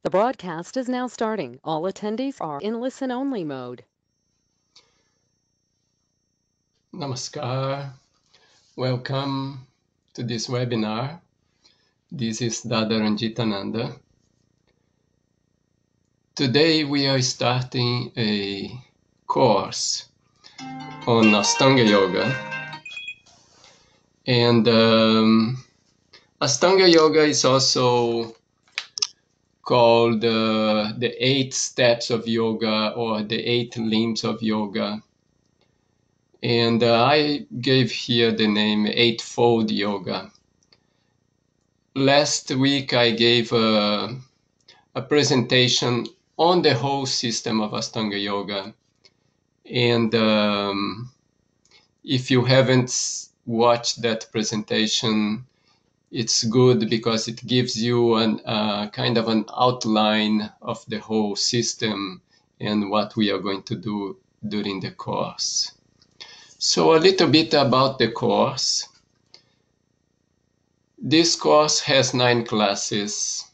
The broadcast is now starting. All attendees are in listen-only mode. Namaskar. Welcome to this webinar. This is Dada Ranjitananda. Today we are starting a course on Astaunga Yoga. And Astaunga Yoga is also called the 8 steps of yoga or the 8 limbs of yoga. And I gave here the name Eightfold Yoga. Last week I gave a presentation on the whole system of Astaunga Yoga. And if you haven't watched that presentation, it's good because it gives you kind of an outline of the whole system and what we are going to do during the course. So a little bit about the course. This course has 9 classes.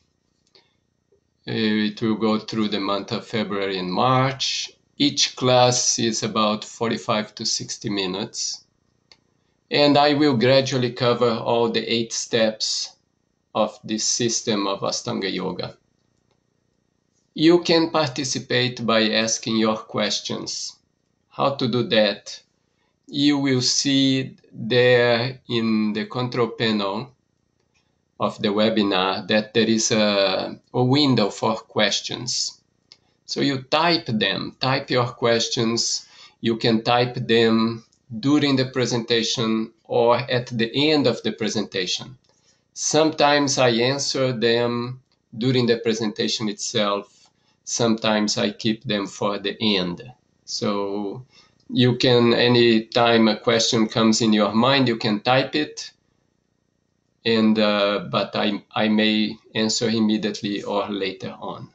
It will go through the month of February and March. Each class is about 45 to 60 minutes. And I will gradually cover all the 8 steps of this system of Astaunga Yoga. You can participate by asking your questions. How to do that? You will see there in the control panel of the webinar that there is a window for questions. So you type your questions. You can type them during the presentation or at the end of the presentation. Sometimes I answer them during the presentation itself. Sometimes I keep them for the end. So you can, anytime a question comes in your mind, you can type it. And but I may answer immediately or later on.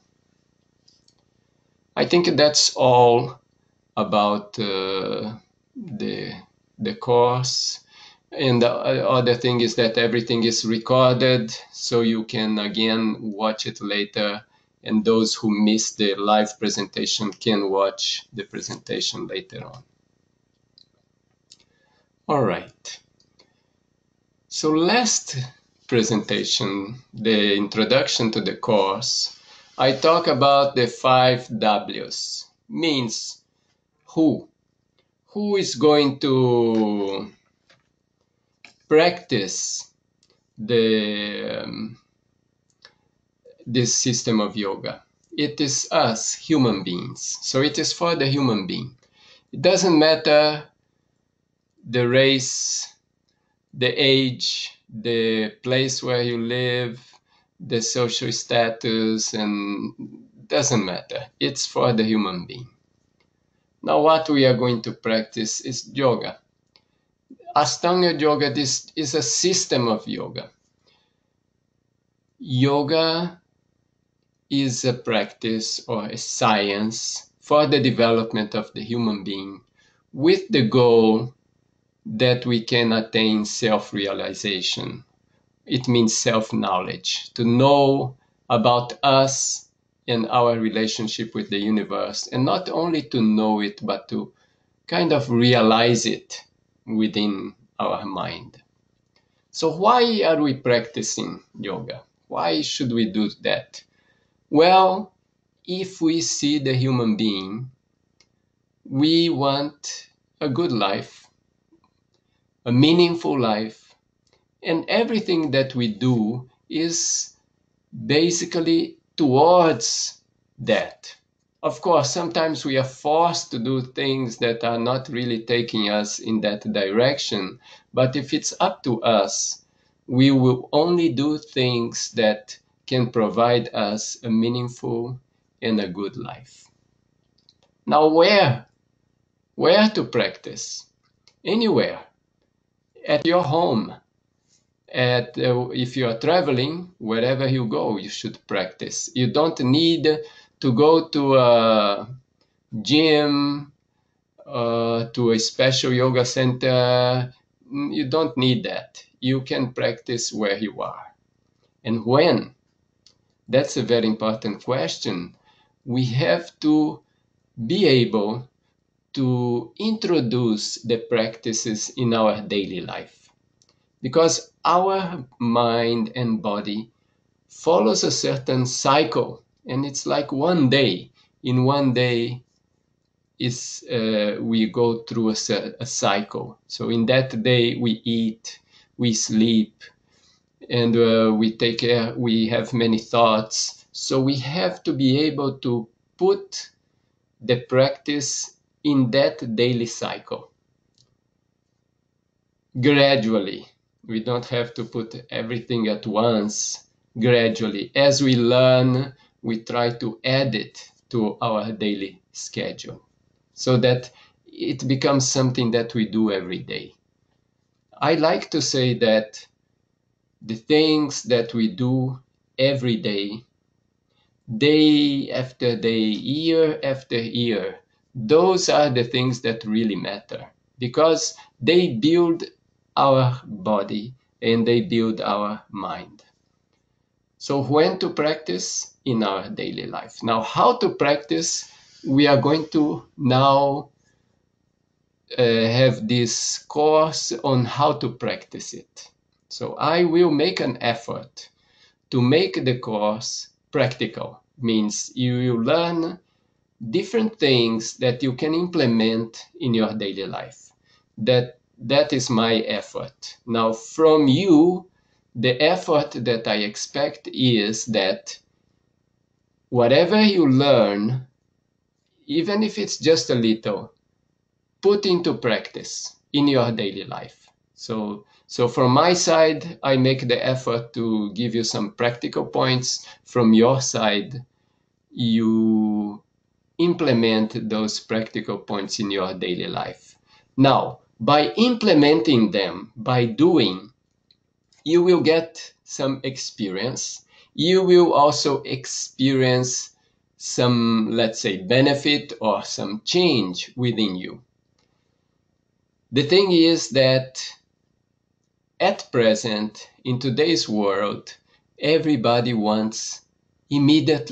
I think that's all about the course. And the other thing is that everything is recorded, so you can again watch it later. And those who missed the live presentation can watch the presentation later on. All right. So last presentation, the introduction to the course, I talk about the 5 W's. Means who is going to practice this system of yoga. It is us, human beings. So it is for the human being. It doesn't matter the race, the age, the place where you live, the social status, and doesn't matter. It's for the human being. Now what we are going to practice is yoga. Astaunga Yoga, this is a system of yoga. Yoga is a practice or a science for the development of the human being with the goal that we can attain self-realization. It means self-knowledge, to know about us and our relationship with the universe, and not only to know it, but to kind of realize it within our mind. So why are we practicing yoga? Why should we do that? Well, if we see the human being, we want a good life, a meaningful life, and everything that we do is basically towards that. Of course, sometimes we are forced to do things that are not really taking us in that direction, but if it's up to us, we will only do things that can provide us a meaningful and a good life. Now, where to practice? Anywhere. At your home, if you are traveling, wherever you go, you should practice. You don't need to go to a gym, to a special yoga center. You don't need that. You can practice where you are. And when? That's a very important question. We have to be able to introduce the practices in our daily life, because our mind and body follows a certain cycle, and it's like one day. In one day is we go through a cycle. So in that day we eat, we sleep, and we take care, we have many thoughts. So we have to be able to put the practice in that daily cycle gradually. We don't have to put everything at once. Gradually, as we learn, we try to add it to our daily schedule so that it becomes something that we do every day. I like to say that the things that we do every day, day after day, year after year, those are the things that really matter, because they build our body and they build our mind. So when to practice? In our daily life. Now, how to practice? We are going to now have this course on how to practice it. So I will make an effort to make the course practical. Means you will learn different things that you can implement in your daily life. That is my effort. Now, from you, the effort that I expect is that whatever you learn, even if it's just a little, put into practice in your daily life. So from my side, I make the effort to give you some practical points. From your side, you implement those practical points in your daily life. Now, by implementing them, by doing, you will get some experience. You will also experience some, let's say, benefit or some change within you. The thing is that at present, in today's world, everybody wants immediate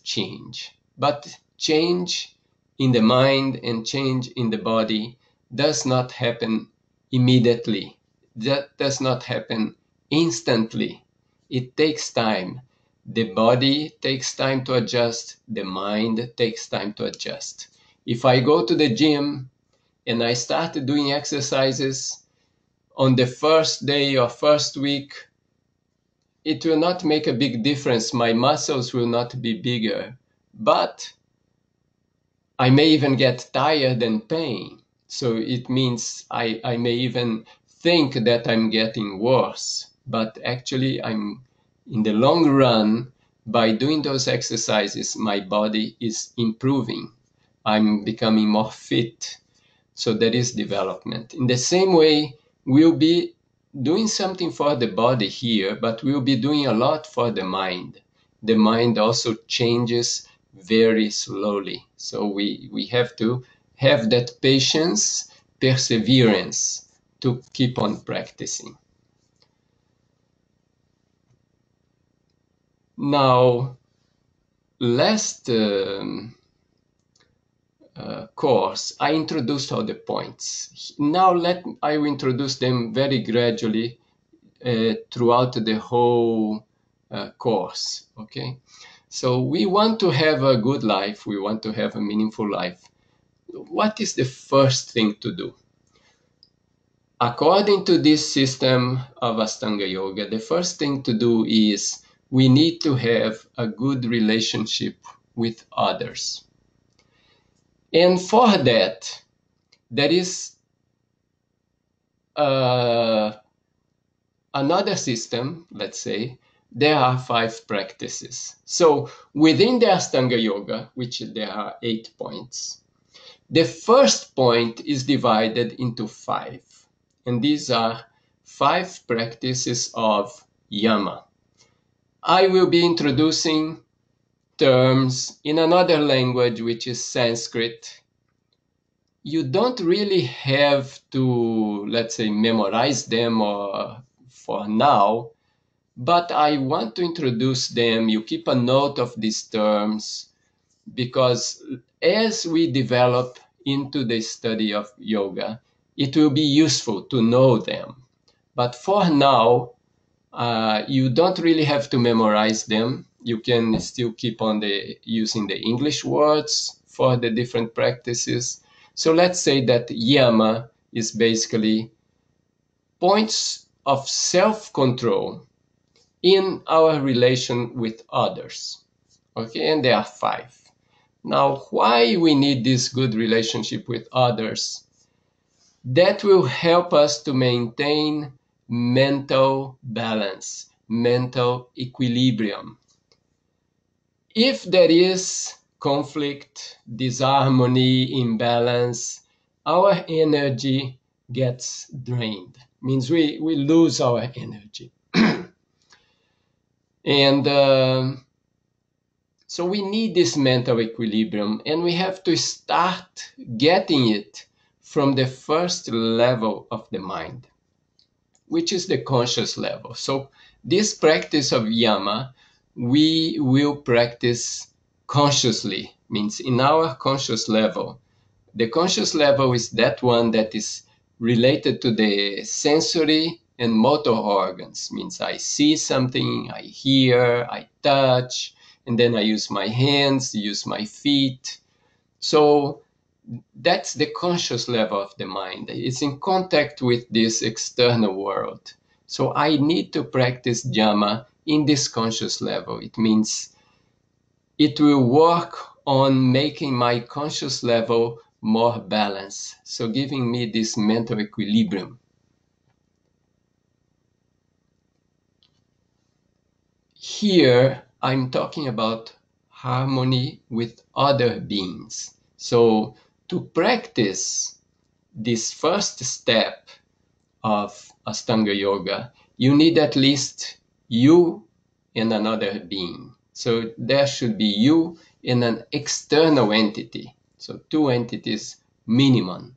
change. But change in the mind and change in the body does not happen immediately. That does not happen instantly. It takes time. The body takes time to adjust. The mind takes time to adjust. If I go to the gym and I start doing exercises on the first day or first week, it will not make a big difference. My muscles will not be bigger, but I may even get tired and pain. So it means I may even think that I'm getting worse, but actually I'm, in the long run, by doing those exercises, my body is improving. I'm becoming more fit. So that is development. In the same way, we'll be doing something for the body here, but we'll be doing a lot for the mind. The mind also changes very slowly. So we have to have that patience, perseverance to keep on practicing. Now, last course, I introduced all the points. Now I will introduce them very gradually throughout the whole course, okay? So we want to have a good life. We want to have a meaningful life. What is the first thing to do? According to this system of Astaunga Yoga, the first thing to do is we need to have a good relationship with others. And for that, there is another system, let's say. There are 5 practices. So within the Astaunga Yoga, which there are 8 points, the first point is divided into 5. And these are 5 practices of Yama. I will be introducing terms in another language, which is Sanskrit. You don't really have to, let's say, memorize them or for now, But I want to introduce them. You keep a note of these terms, because as we develop into the study of yoga, it will be useful to know them. But for now, you don't really have to memorize them. You can still keep on using the English words for the different practices. So let's say that yama is basically points of self-control in our relation with others. Okay, and there are 5. Now, why we need this good relationship with others? That will help us to maintain mental balance, mental equilibrium. If there is conflict, disharmony, imbalance, our energy gets drained. Means we lose our energy. And so we need this mental equilibrium, and we have to start getting it from the first level of the mind, which is the conscious level. So this practice of yama, we will practice consciously, means in our conscious level. The conscious level is that one that is related to the sensory and motor organs, means I see something, I hear, I touch, and then I use my hands, use my feet. So that's the conscious level of the mind. It's in contact with this external world. So I need to practice yama in this conscious level. It means it will work on making my conscious level more balanced, so giving me this mental equilibrium. Here, I'm talking about harmony with other beings. So to practice this first step of Astaunga yoga, you need at least you and another being. So there should be you and an external entity. So 2 entities minimum.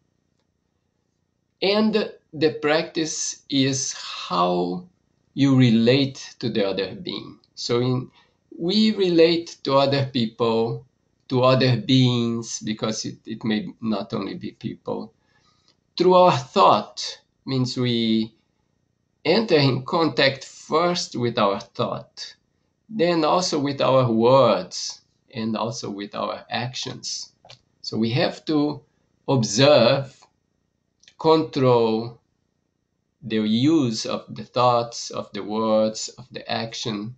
And the practice is how you relate to the other being. So we relate to other people, to other beings, because it may not only be people, through our thought. Means we enter in contact first with our thought, then also with our words, and also with our actions. So we have to observe, control the use of the thoughts, of the words, of the action,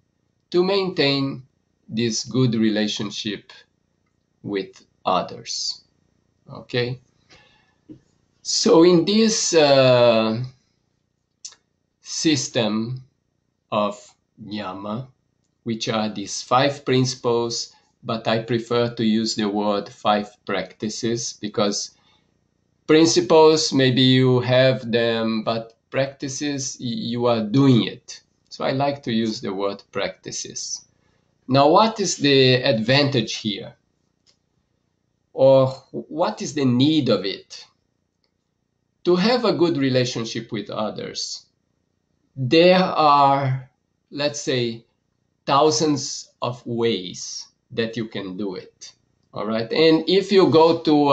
to maintain this good relationship with others. Okay? So in this system of yama, which are these 5 principles, but I prefer to use the word 5 practices, because principles, maybe you have them, but practices, you are doing it. So I like to use the word practices. Now, what is the advantage here? Or what is the need of it? To have a good relationship with others, there are, let's say, thousands of ways that you can do it. All right. And if you go to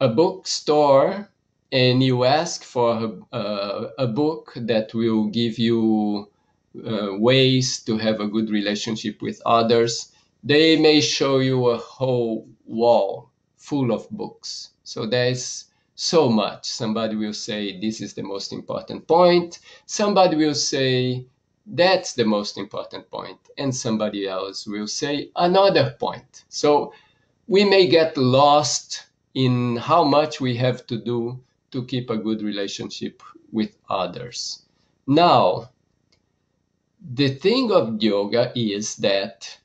a bookstore and you ask for a book that will give you ways to have a good relationship with others, they may show you a whole wall full of books. So there's so much. Somebody will say, this is the most important point. Somebody will say, that's the most important point. And somebody else will say another point. So we may get lost in how much we have to do to keep a good relationship with others. Now, the thing of yoga is that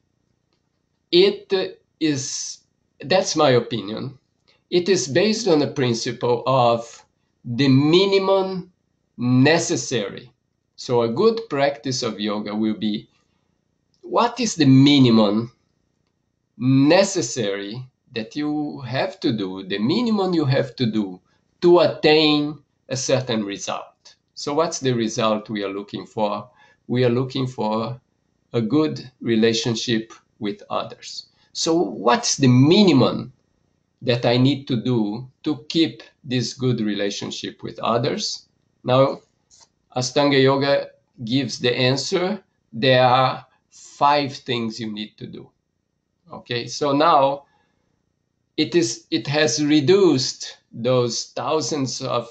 that's my opinion, it is based on the principle of the minimum necessary. So a good practice of yoga will be, what is the minimum necessary that you have to do, the minimum you have to do to attain a certain result. So what's the result we are looking for? We are looking for a good relationship with others. So what's the minimum that I need to do to keep this good relationship with others? Now, Astaunga Yoga gives the answer. There are 5 things you need to do. Okay, so now it has reduced those thousands of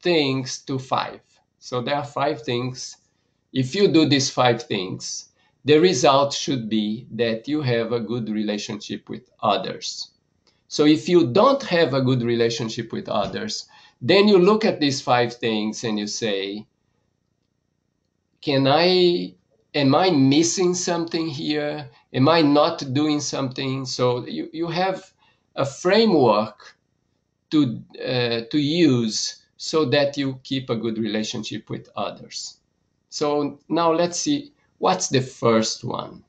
things to 5. So there are 5 things. If you do these 5 things, the result should be that you have a good relationship with others. So if you don't have a good relationship with others, then you look at these 5 things and you say, am I missing something here? Am I not doing something? So you have a framework to use so that you keep a good relationship with others. So now let's see, what's the first one?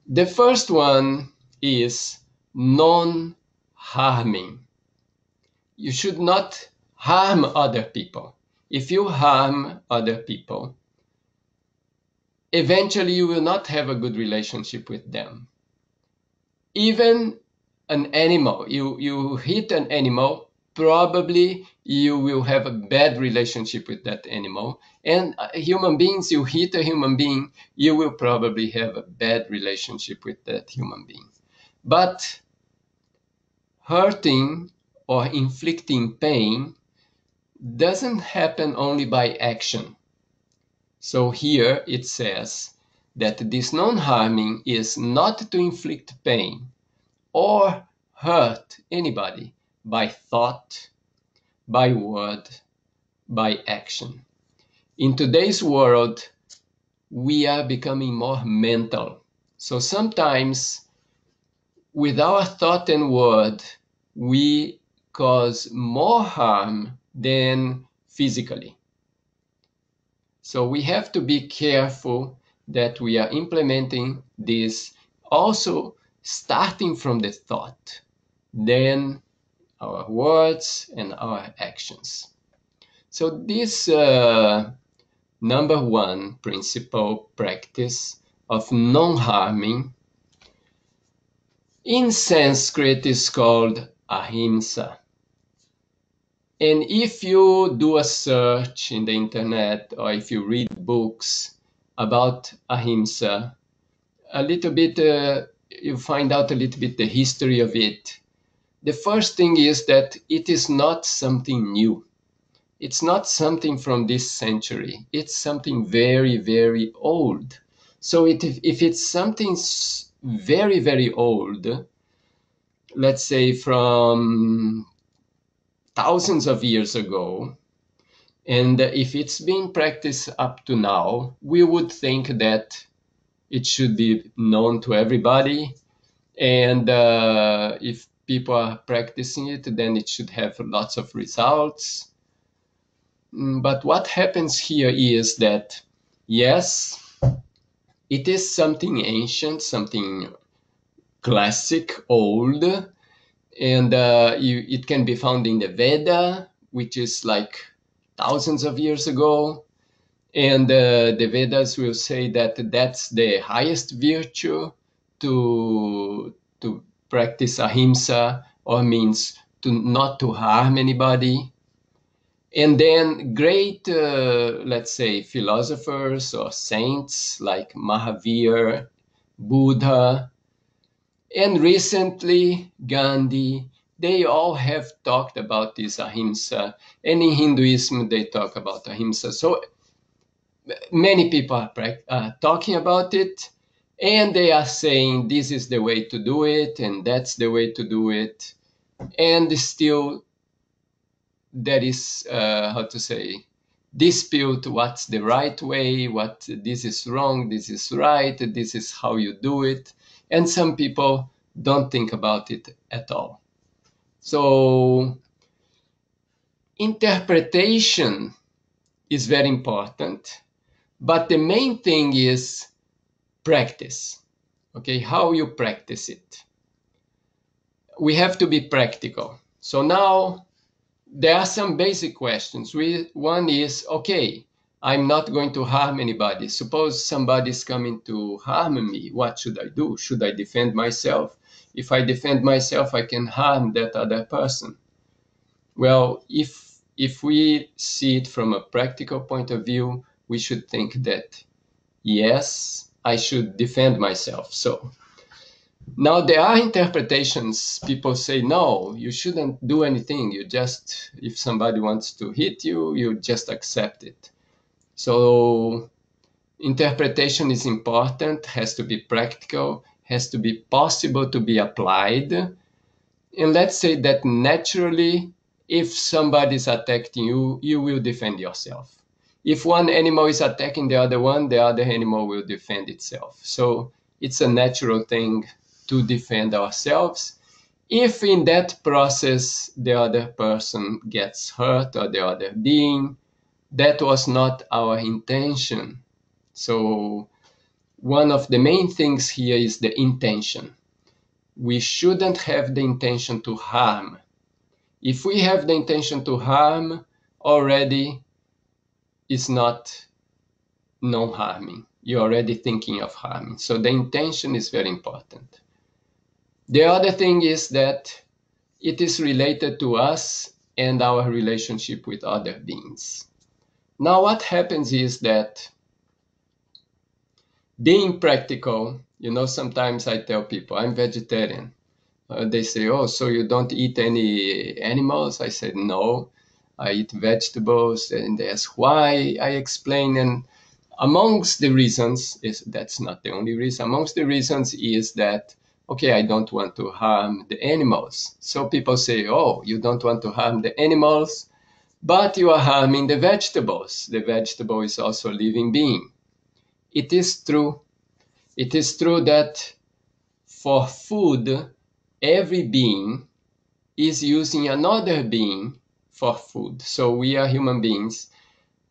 The first one is non-harming. You should not harm other people. If you harm other people, eventually you will not have a good relationship with them. Even an animal, you hit an animal, probably you will have a bad relationship with that animal. And human beings, you hit a human being, you will probably have a bad relationship with that human being. But hurting or inflicting pain doesn't happen only by action. So here it says that this non-harming is not to inflict pain or hurt anybody by thought, by word, by action. In today's world, we are becoming more mental. So sometimes with our thought and word, we cause more harm than physically. So we have to be careful that we are implementing this also starting from the thought, then our words and our actions. So this number 1 principle practice of non-harming in Sanskrit is called AHIMSA. And if you do a search in the internet or if you read books about AHIMSA, a little bit, you find out a little bit the history of it. The first thing is that it is not something new. It's not something from this century. It's something very, very old. So if it's something very, very old, let's say from thousands of years ago, and if it's being practiced up to now, we would think that it should be known to everybody. And if people are practicing it, then it should have lots of results. But what happens here is that, yes, it is something ancient, something classic, old, and it can be found in the Veda, which is like thousands of years ago. And the Vedas will say that that's the highest virtue to practice ahimsa, or means to not to harm anybody. And then great, let's say, philosophers or saints like Mahavir, Buddha, and recently Gandhi, they all have talked about this ahimsa. And in Hinduism, they talk about ahimsa. So many people are talking about it, and they are saying this is the way to do it, and that's the way to do it. And still, there is, how to say, dispute what's the right way, what this is wrong, this is right, this is how you do it. And some people don't think about it at all. So interpretation is very important, but the main thing is practice. Okay, how you practice it. We have to be practical. So now there are some basic questions. One is, okay, I'm not going to harm anybody. Suppose somebody is coming to harm me. What should I do? Should I defend myself? If I defend myself, I can harm that other person. Well, if we see it from a practical point of view, we should think that, yes, I should defend myself. So now there are interpretations. People say, no, you shouldn't do anything. You just, if somebody wants to hit you, you just accept it. So interpretation is important, has to be practical, has to be possible to be applied. And let's say that naturally, if somebody is attacking you, you will defend yourself. If one animal is attacking the other one, the other animal will defend itself. So it's a natural thing to defend ourselves. If in that process the other person gets hurt or the other being, that was not our intention. So one of the main things here is the intention. We shouldn't have the intention to harm. If we have the intention to harm, already it's not non-harming. You're already thinking of harming. So the intention is very important. The other thing is that it is related to us and our relationship with other beings. Now what happens is that being practical, sometimes I tell people I'm vegetarian. They say, oh, so you don't eat any animals? I said, no, I eat vegetables, and that's why I explain. And amongst the reasons, that's not the only reason, amongst the reasons is that, okay, I don't want to harm the animals. So people say, oh, you don't want to harm the animals, but you are harming the vegetables. The vegetable is also a living being. It is true. It is true that for food, every being is using another being for food. So we are human beings.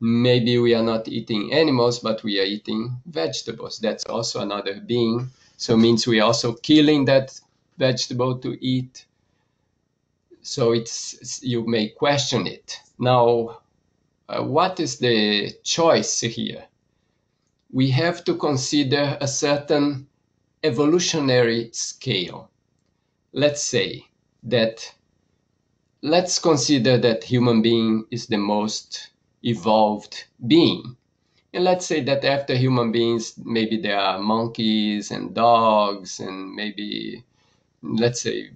Maybe we are not eating animals, but we are eating vegetables. That's also another being. So it means we are also killing that vegetable to eat. So you may question it. Now, what is the choice here? We have to consider a certain evolutionary scale. Let's consider that human being is the most evolved being. And let's say that after human beings, maybe there are monkeys and dogs, and maybe, let's say,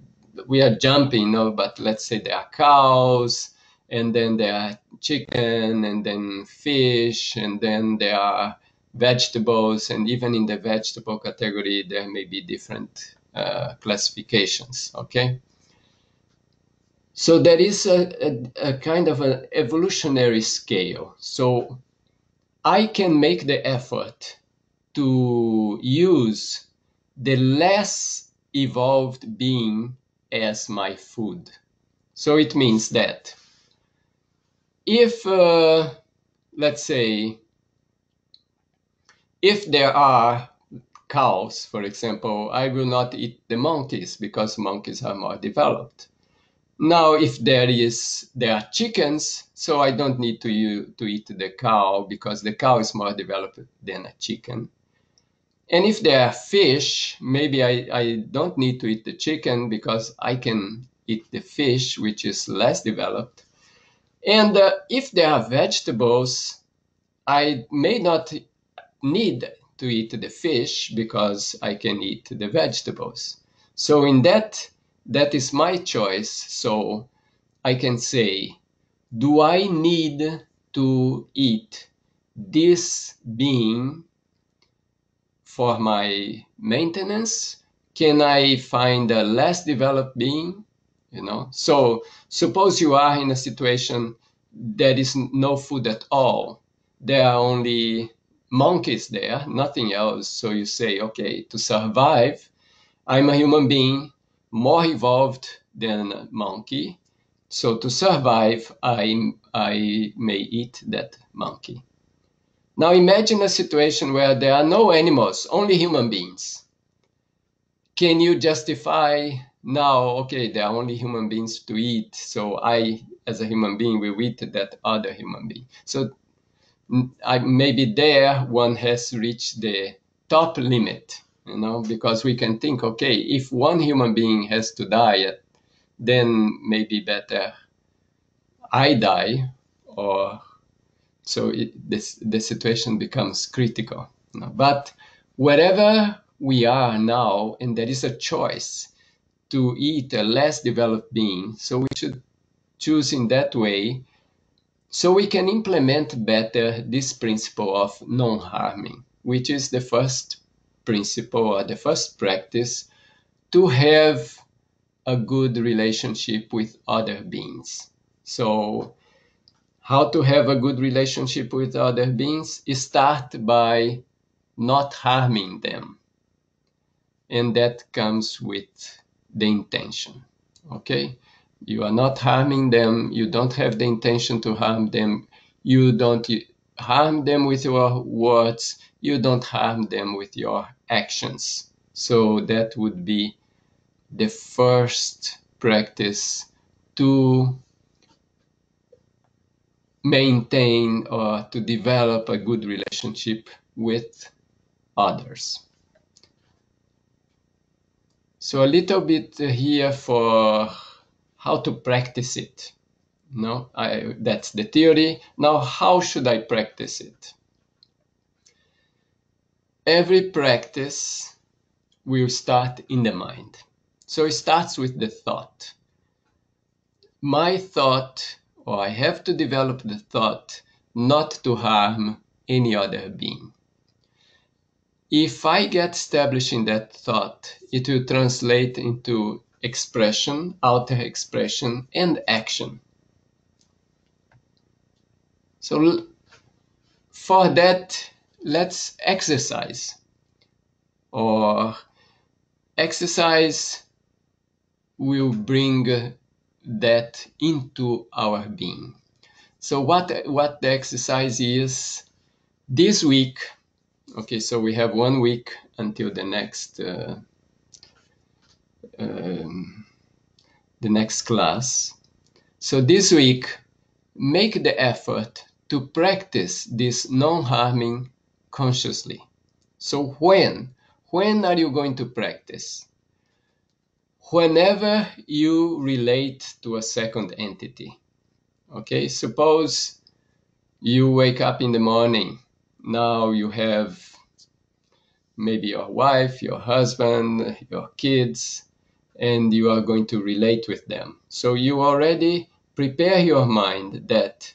we are jumping, but let's say there are cows, and then there are chicken, and then fish, and then there are vegetables, and even in the vegetable category, there may be different classifications, okay? So there is a kind of an evolutionary scale. So I can make the effort to use the less evolved being as my food. So it means that if, let's say, if there are cows, for example, I will not eat the monkeys because monkeys are more developed. Now, if there are chickens, so I don't need to eat the cow because the cow is more developed than a chicken. And if there are fish, maybe I don't need to eat the chicken because I can eat the fish, which is less developed. And if there are vegetables, I may not need to eat the fish because I can eat the vegetables. So in that is my choice. So I can say, do I need to eat this being for my maintenance? Can I find a less developed being? So suppose you are in a situation there is no food at all. There are only monkeys there, nothing else. So you say, okay, to survive, I'm a human being more evolved than a monkey. So to survive, I may eat that monkey. Now imagine a situation where there are no animals, only human beings. Can you justify now, okay, there are only human beings to eat, so I as a human being will eat that other human being. So maybe there one has reached the top limit, because we can think, okay, if one human being has to die, then maybe better I die, or so the situation becomes critical. But wherever we are now, and there is a choice to eat a less developed being, so we should choose in that way, so we can implement better this principle of non-harming, which is the first principle or the first practice to have a good relationship with other beings. So how to have a good relationship with other beings is start by not harming them. And that comes with the intention. Okay? You are not harming them. You don't have the intention to harm them. You don't harm them with your words. You don't harm them with your actions. So that would be the first practice to maintain or to develop a good relationship with others. So a little bit here for how to practice it. That's the theory. Now, how should I practice it? Every practice will start in the mind. So it starts with the thought. My thought, or I have to develop the thought not to harm any other being. If I get established in that thought, it will translate into expression, outer expression, and action. So for that, let's exercise. Or exercise will bring that into our being. So what the exercise is this week? Okay, so we have 1 week until the next class. So this week, make the effort to practice this non-harming consciously. So when are you going to practice? Whenever you relate to a second entity. Okay, suppose you wake up in the morning. Now you have maybe your wife, your husband, your kids, and you are going to relate with them. So you already prepare your mind that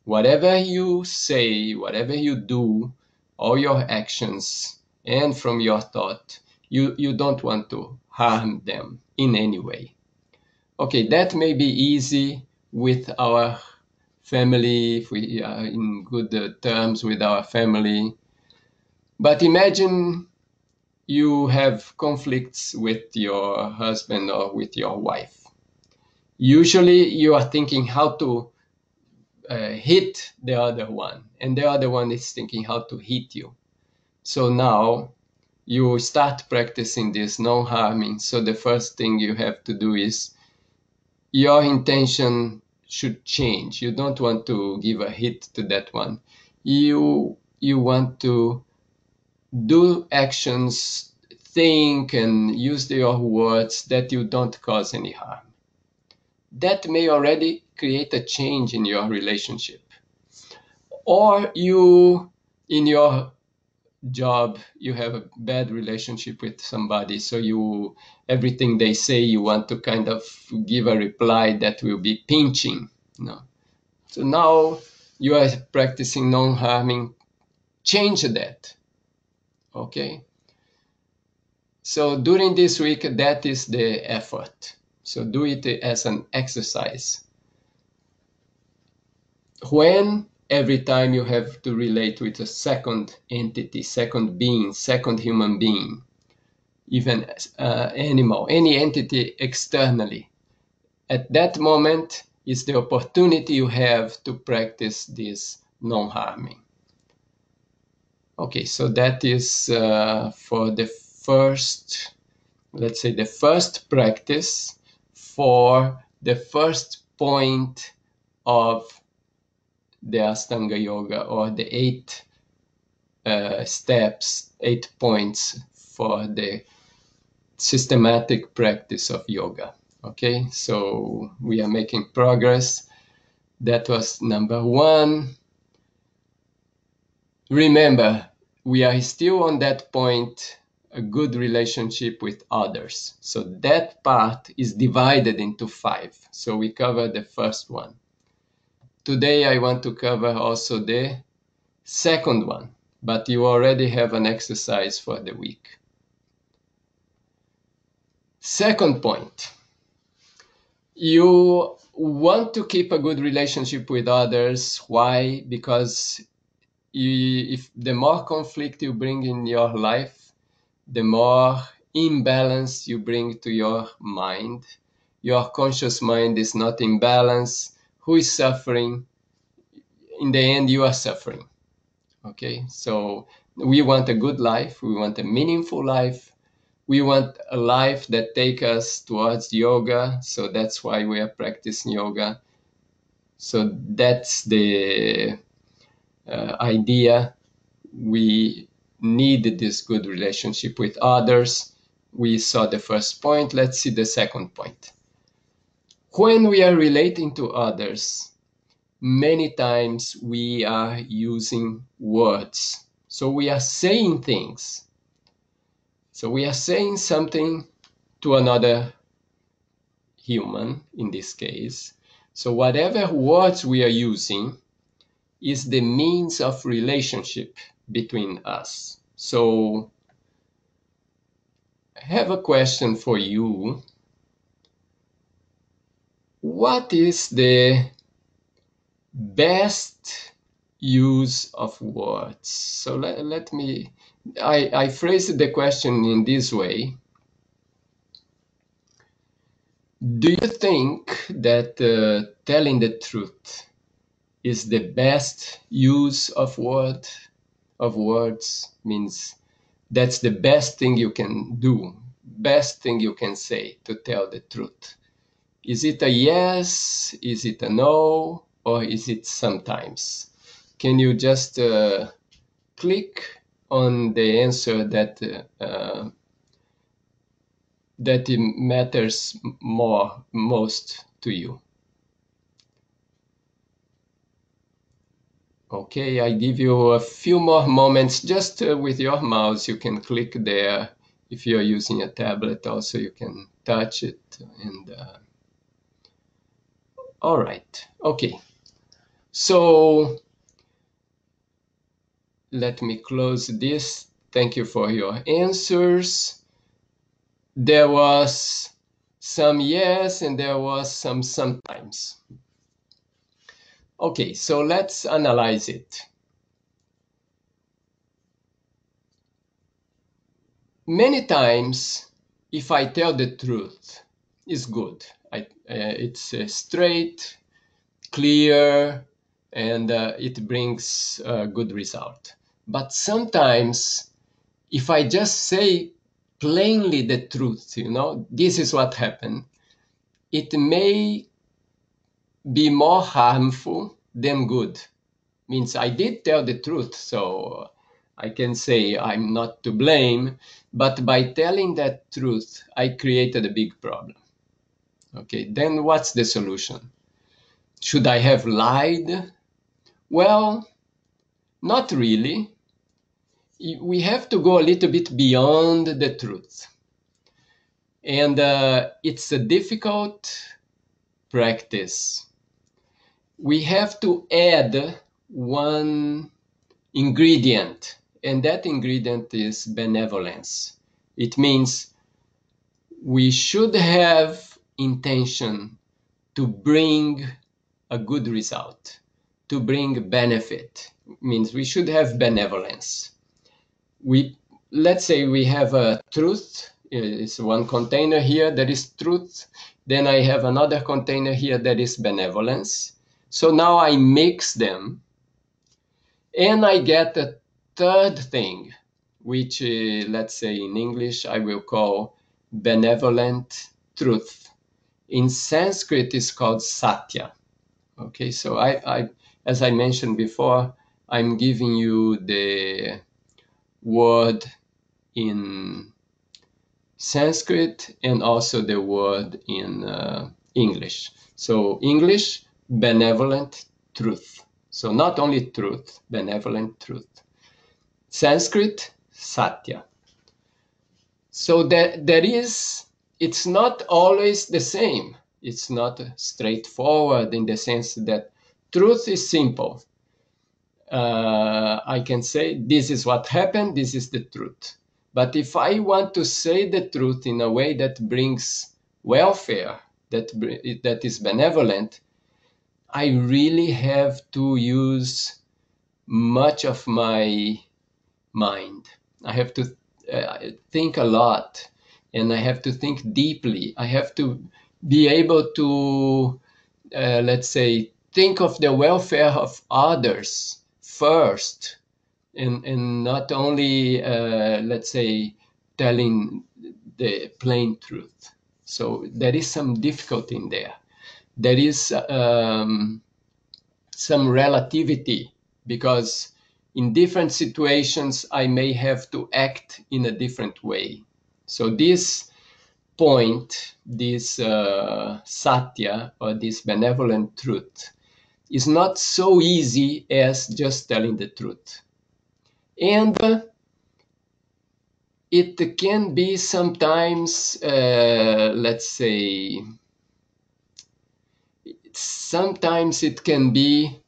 whatever you say, whatever you do, all your actions, and from your thought, you don't want to harm them in any way. Okay, that may be easy with our family, if we are in good terms with our family. But imagine you have conflicts with your husband or with your wife. Usually you are thinking how to hit the other one, and the other one is thinking how to hit you. So now you start practicing this non-harming. So the first thing you have to do is your intention should change. You don't want to give a hit to that one. You want to do actions, think, and use your words that you don't cause any harm. That may already create a change in your relationship. Or you, in your job, you have a bad relationship with somebody, so everything they say, you want to kind of give a reply that will be pinching. So now you are practicing non-harming. Change that. Okay? So during this week, that is the effort. So do it as an exercise. When every time you have to relate with a second entity, second being, second human being, even animal, any entity externally, at that moment is the opportunity you have to practice this non-harming. Okay, so that is for the first, let's say the first practice for the first point of the Astaunga Yoga, or the 8 steps, 8 points for the systematic practice of yoga. Okay, so we are making progress. That was number 1. Remember, we are still on that point, a good relationship with others. So that part is divided into 5. So we covered the first one. Today I want to cover also the second one, but you already have an exercise for the week. Second point, you want to keep a good relationship with others. Why? Because if the more conflict you bring in your life, the more imbalance you bring to your mind. Your conscious mind is not in balance. Who is suffering? In the end, you are suffering. Okay, so we want a good life. We want a meaningful life. We want a life that takes us towards yoga. So that's why we are practicing yoga. So that's the idea. We need this good relationship with others. We saw the first point. Let's see the second point. When we are relating to others, many times we are using words. So we are saying things. So we are saying something to another human, in this case. So whatever words we are using is the means of relationship between us. So I have a question for you. What is the best use of words? So let me, I phrased the question in this way. Do you think that telling the truth is the best use of words? Means that's the best thing you can do, best thing you can say, to tell the truth. Is it a yes? Is it a no? Or is it sometimes? Can you just click on the answer that it matters most to you? Okay, I give you a few more moments. Just with your mouse, you can click there. If you're using a tablet, also you can touch it. And all right, okay. So let me close this. Thank you for your answers. There was some yes, and there was some sometimes. Okay, so let's analyze it. Many times, if I tell the truth, it's good. It's straight, clear, and it brings a good result. But sometimes, if I just say plainly the truth, this is what happened, it may be more harmful than good. Means I did tell the truth, so I can say I'm not to blame, but by telling that truth, I created a big problem. Okay, then what's the solution? Should I have lied? Well, not really. We have to go a little bit beyond the truth. And it's a difficult practice. We have to add one ingredient, and that ingredient is benevolence. It means we should have intention to bring a good result, to bring benefit. It means we should have benevolence. Let's say we have a truth. It's one container here that is truth. Then I have another container here that is benevolence. So now I mix them, and I get a third thing, which let's say in English I will call benevolent truth. In Sanskrit it's called satya. Okay, so as I mentioned before, I'm giving you the word in Sanskrit and also the word in English. So English, benevolent truth. So not only truth, benevolent truth. Sanskrit, satya. So there is, it's not always the same. It's not straightforward in the sense that truth is simple. I can say this is what happened, this is the truth. But if I want to say the truth in a way that brings welfare, that is benevolent, I really have to use much of my mind. I have to think a lot, and I have to think deeply. I have to be able to, let's say, think of the welfare of others first, and not only, let's say, telling the plain truth. So there is some difficulty in there. There is some relativity, because in different situations I may have to act in a different way. So this point, this satya, or this benevolent truth, is not so easy as just telling the truth. And it can be sometimes, let's say, sometimes it can be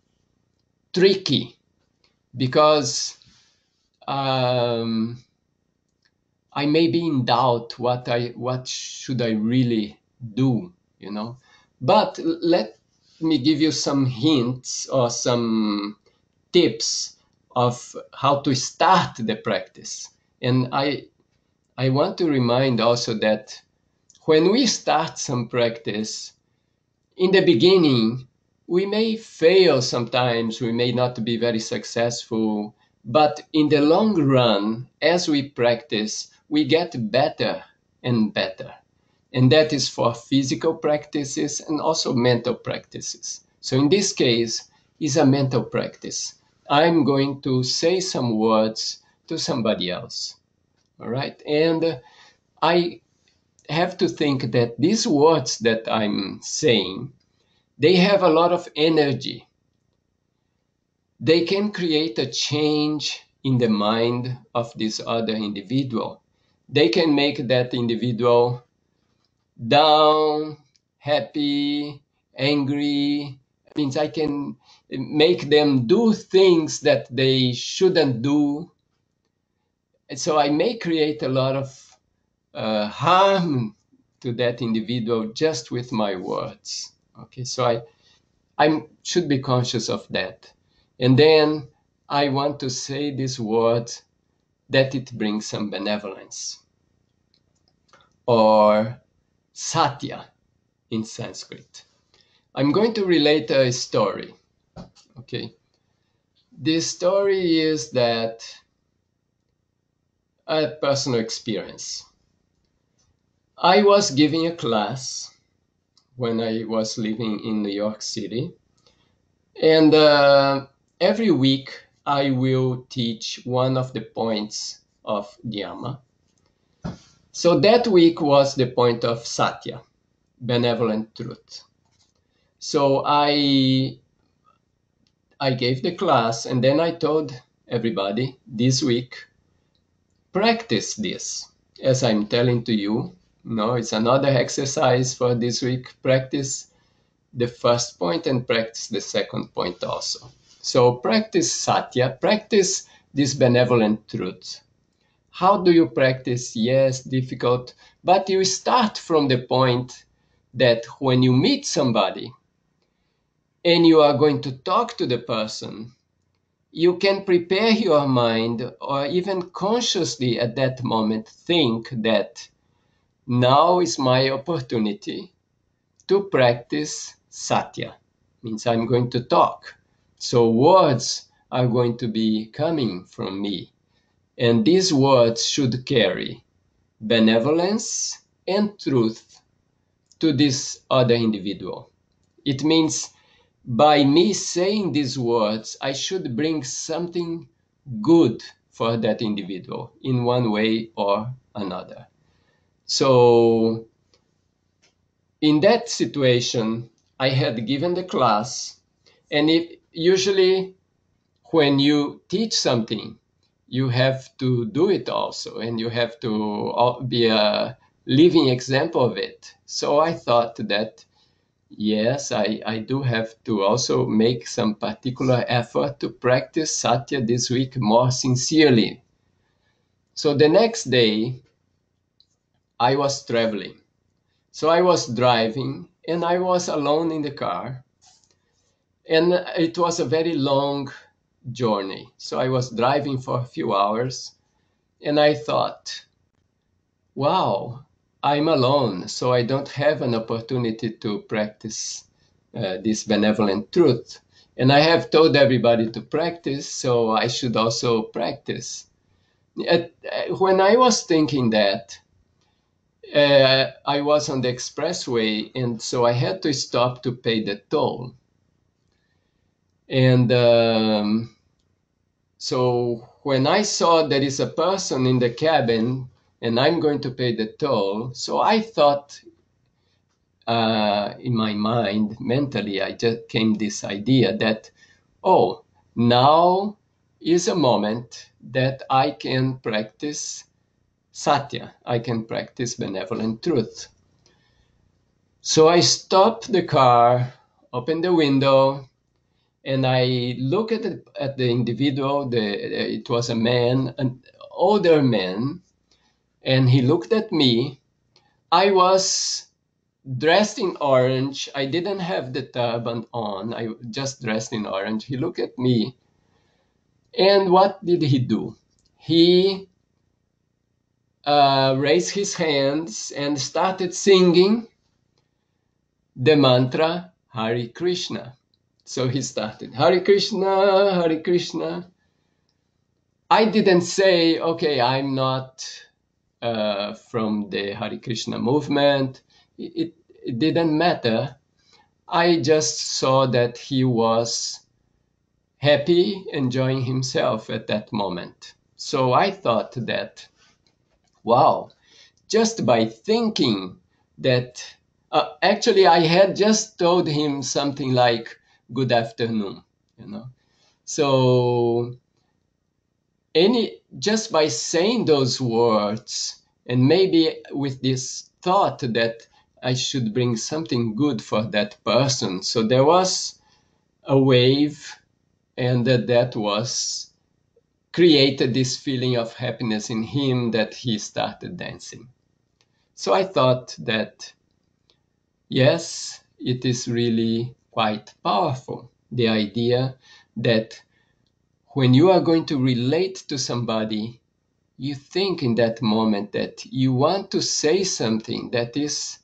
tricky, because I may be in doubt what should I really do, you know. But let me give you some hints or some tips of how to start the practice. And I want to remind also that when we start some practice, in the beginning, we may fail sometimes, we may not be very successful, but in the long run, as we practice, we get better and better. And that is for physical practices and also mental practices. So in this case, is a mental practice. I'm going to say some words to somebody else. All right. And I have to think that these words that I'm saying, they have a lot of energy. They can create a change in the mind of this other individual. They can make that individual down, happy, angry. It means I can make them do things that they shouldn't do. And so I may create a lot of harm to that individual just with my words. Okay, so I should be conscious of that. And then I want to say this word that it brings some benevolence, or satya in Sanskrit. I'm going to relate a story. Okay. This story is that a personal experience. I was giving a class when I was living in New York City. And every week I will teach one of the points of Dhyama. So that week was the point of Satya, benevolent truth. So I gave the class, and then I told everybody this week, practice this as I'm telling to you. No, it's another exercise for this week. Practice the first point and practice the second point also. So practice satya, practice this benevolent truth. How do you practice? Yes, difficult, but you start from the point that when you meet somebody and you are going to talk to the person, you can prepare your mind, or even consciously at that moment think that now is my opportunity to practice satya. Means I'm going to talk. So words are going to be coming from me. And these words should carry benevolence and truth to this other individual. It means by me saying these words, I should bring something good for that individual in one way or another. So in that situation, I had given the class, and usually when you teach something, you have to do it also, and you have to be a living example of it. So I thought that, yes, I do have to also make some particular effort to practice Satya this week more sincerely. So the next day, I was traveling. So I was driving, and I was alone in the car. And it was a very long journey. So I was driving for a few hours, and I thought, wow, I'm alone, so I don't have an opportunity to practice this benevolent truth. And I have told everybody to practice, so I should also practice. When I was thinking that, I was on the expressway, and so I had to stop to pay the toll. And so when I saw there is a person in the cabin and I'm going to pay the toll, so I thought, in my mind, mentally, I just came this idea that, oh, now is a moment that I can practice satya, I can practice benevolent truth. So I stopped the car, opened the window, and I look at the individual. It was a man, an older man, and he looked at me. I was dressed in orange. I didn't have the turban on. I just dressed in orange. He looked at me, and what did he do? He raised his hands and started singing the mantra Hare Krishna. So he started Hare Krishna, Hare Krishna. I didn't say, okay, I'm not from the Hare Krishna movement. It didn't matter. I just saw that he was happy, enjoying himself at that moment. So I thought that, wow, just by thinking that, actually, I had just told him something like, good afternoon, you know. So just by saying those words, and maybe with this thought that I should bring something good for that person. So there was a wave, and that was created this feeling of happiness in him that he started dancing. So I thought that, yes, it is really quite powerful, the idea that when you are going to relate to somebody, you think in that moment that you want to say something that is,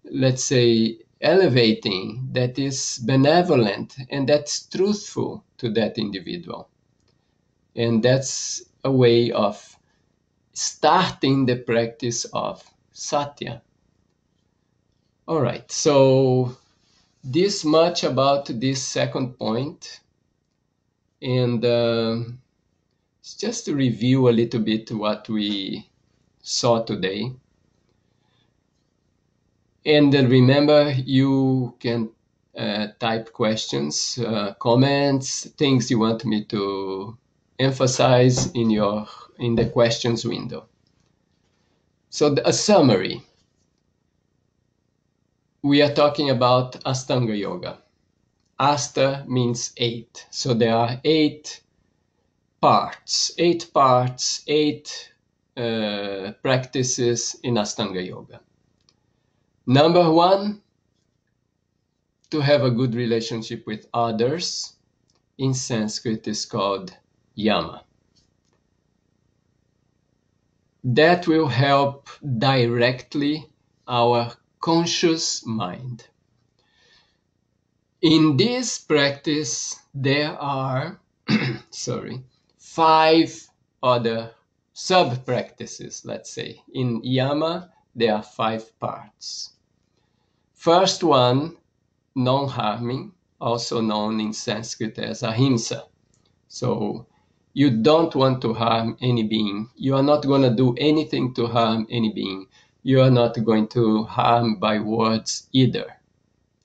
let's say, elevating, that is benevolent, and that's truthful to that individual. And that's a way of starting the practice of satya. All right, so this much about this second point. And just to review a little bit what we saw today. And remember, you can type questions, comments, things you want me to emphasize in the questions window. So a summary. We are talking about Astaunga Yoga. Asta means 8. So there are 8 parts, eight practices in Astaunga Yoga. Number 1, to have a good relationship with others. In Sanskrit is called yama. That will help directly our conscious mind. In this practice, there are 5 other sub-practices, let's say. In yama, there are 5 parts. First one, non-harming, also known in Sanskrit as AHIMSA. So you don't want to harm any being. You are not going to do anything to harm any being. You are not going to harm by words either.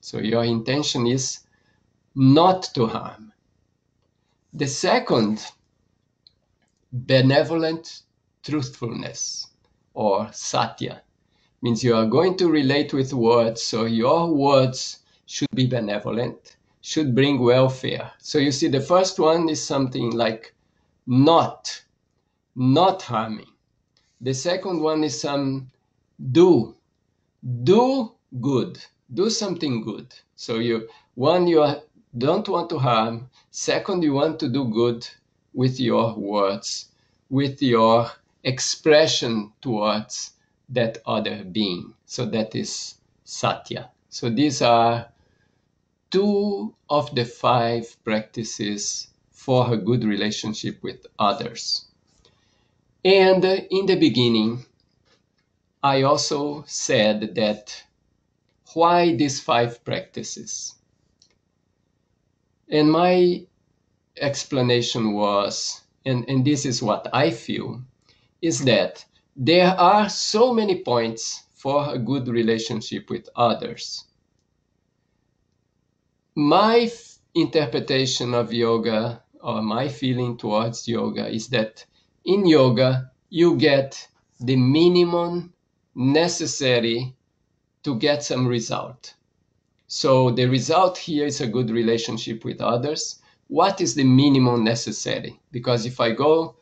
So your intention is not to harm. The second, benevolent truthfulness, or satya, means you are going to relate with words, so your words should be benevolent, should bring welfare. So you see, the first one is something like not harming. The second one is do good, do something good. So you don't want to harm. Second, you want to do good with your words, with your expression towards that other being. So that is satya. So these are two of the 5 practices for a good relationship with others. And in the beginning, I also said that why these 5 practices? And my explanation was, and this is what I feel, is that there are so many points for a good relationship with others. My interpretation of yoga, or my feeling towards yoga, is that in yoga you get the minimum necessary to get some result. So the result here is a good relationship with others. What is the minimum necessary? Because if I go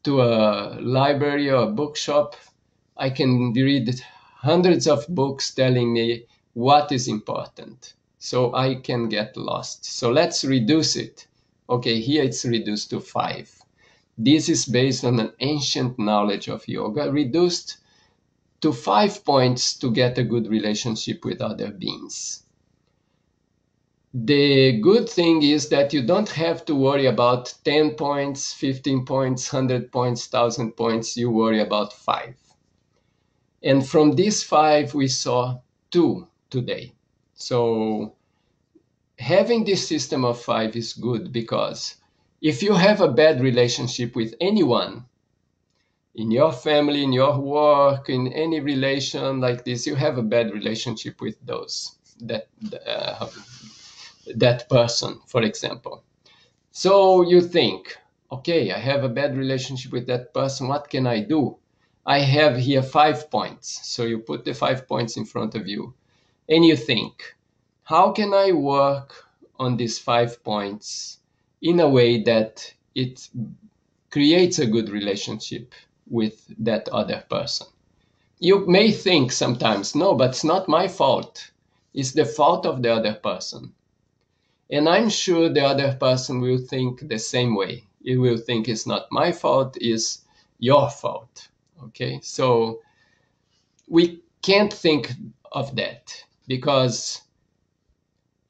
to a library or a bookshop, I can read hundreds of books telling me what is important. So I can get lost. So let's reduce it. Okay, here it's reduced to 5. This is based on an ancient knowledge of yoga, reduced to 5 points to get a good relationship with other beings. The good thing is that you don't have to worry about 10 points, 15 points, 100 points, 1,000 points. You worry about 5. And from these 5, we saw 2 today. So having this system of 5 is good, because if you have a bad relationship with anyone, in your family, in your work, in any relation like this, you have a bad relationship with that person, for example. So you think, okay, I have a bad relationship with that person. What can I do? I have here 5 points. So you put the 5 points in front of you and you think, how can I work on these 5 points in a way that it creates a good relationship with that other person? You may think sometimes, no, but it's not my fault. It's the fault of the other person. And I'm sure the other person will think the same way. He will think it's not my fault, it's your fault. Okay, so we can't think of that, because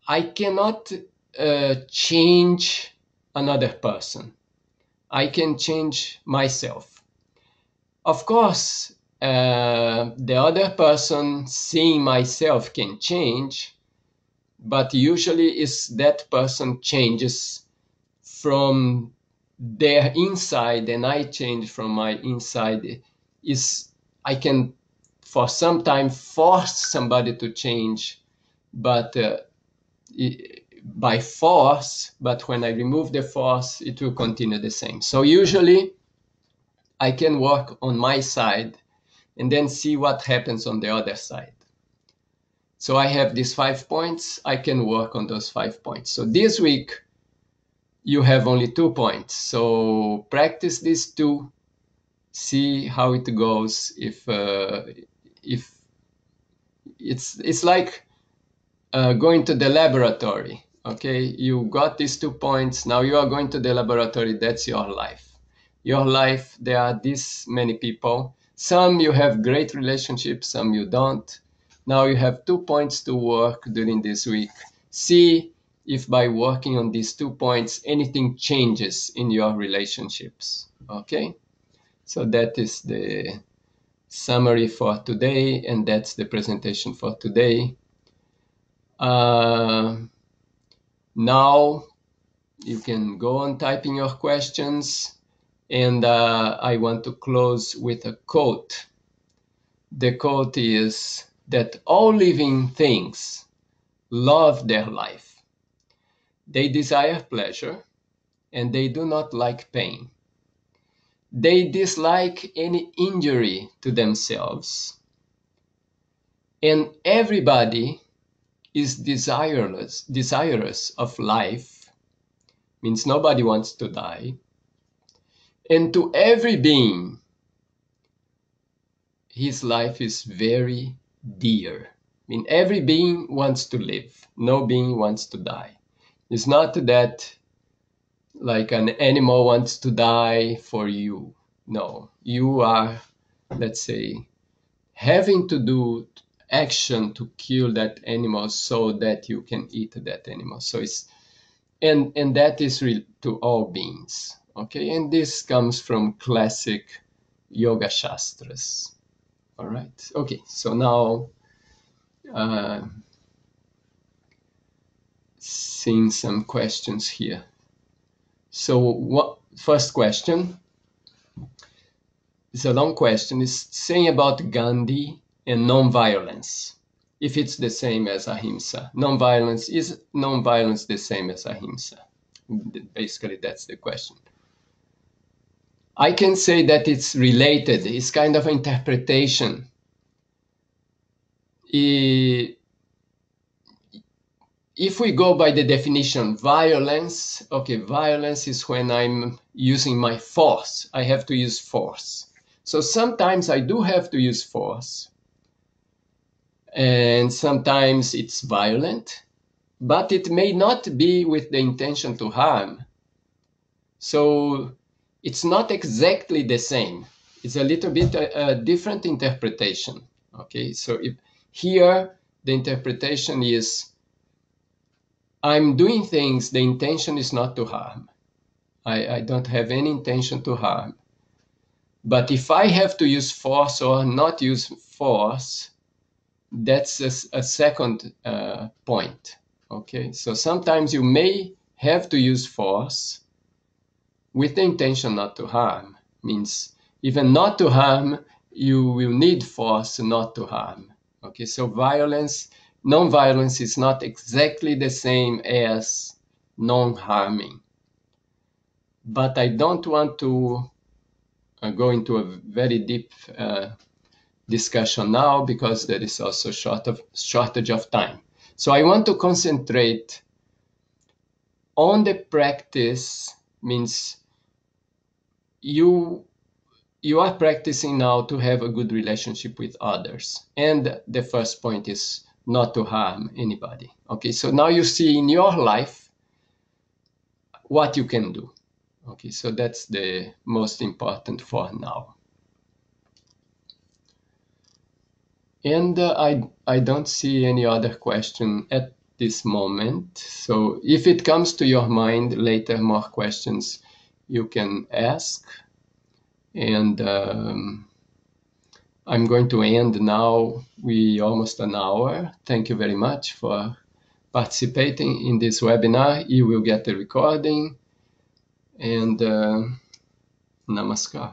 I cannot change another person. I can change myself. Of course, the other person seeing myself can change, but usually is that person changes from their inside and I change from my inside. Is I can for some time force somebody to change, but by force, but when I remove the force, it will continue the same. So usually I can work on my side and then see what happens on the other side. So I have these 5 points. I can work on those 5 points. So this week you have only 2 points. So practice these 2, see how it goes. If it's like going to the laboratory. Okay, you got these 2 points. Now you are going to the laboratory. That's your life. Your life, there are this many people. Some you have great relationships, some you don't. Now you have 2 points to work during this week. See if by working on these 2 points, anything changes in your relationships. Okay, so that is the summary for today, and that's the presentation for today. Now you can go on typing your questions, and I want to close with a quote. The quote is that all living things love their life. They desire pleasure, and they do not like pain. They dislike any injury to themselves, and everybody is desirous of life, means nobody wants to die, and to every being, his life is very dear. I mean, every being wants to live. No being wants to die. It's not that like an animal wants to die for you. No, you are, let's say, having to do action to kill that animal so that you can eat that animal. So it's and that is real to all beings. Okay, and this comes from classic yoga shastras. All right. Okay, so now seeing some questions here. So first question is a long question. Is saying about Gandhi and non-violence. If it's the same as AHIMSA. Is non-violence the same as AHIMSA? Basically, that's the question. I can say that it's related. It's kind of interpretation. If we go by the definition, violence, okay, violence is when I'm using my force. I have to use force. So sometimes I do have to use force. And sometimes it's violent, but it may not be with the intention to harm. So it's not exactly the same. It's a little bit a different interpretation. Okay, so if here the interpretation is I'm doing things, the intention is not to harm. I don't have any intention to harm. But if I have to use force or not use force, that's a second point. Okay, so sometimes you may have to use force with the intention not to harm. Means even not to harm, you will need force not to harm. Okay, so non-violence is not exactly the same as non-harming. But I don't want to go into a very deep discussion now because there is also shortage of time. So I want to concentrate on the practice, means you are practicing now to have a good relationship with others. And the first point is not to harm anybody. Okay, so now you see in your life what you can do. Okay, so that's the most important for now. And I don't see any other question at this moment. So if it comes to your mind later, more questions you can ask. And I'm going to end now. We almost an hour. Thank you very much for participating in this webinar. You will get the recording. And namaskar.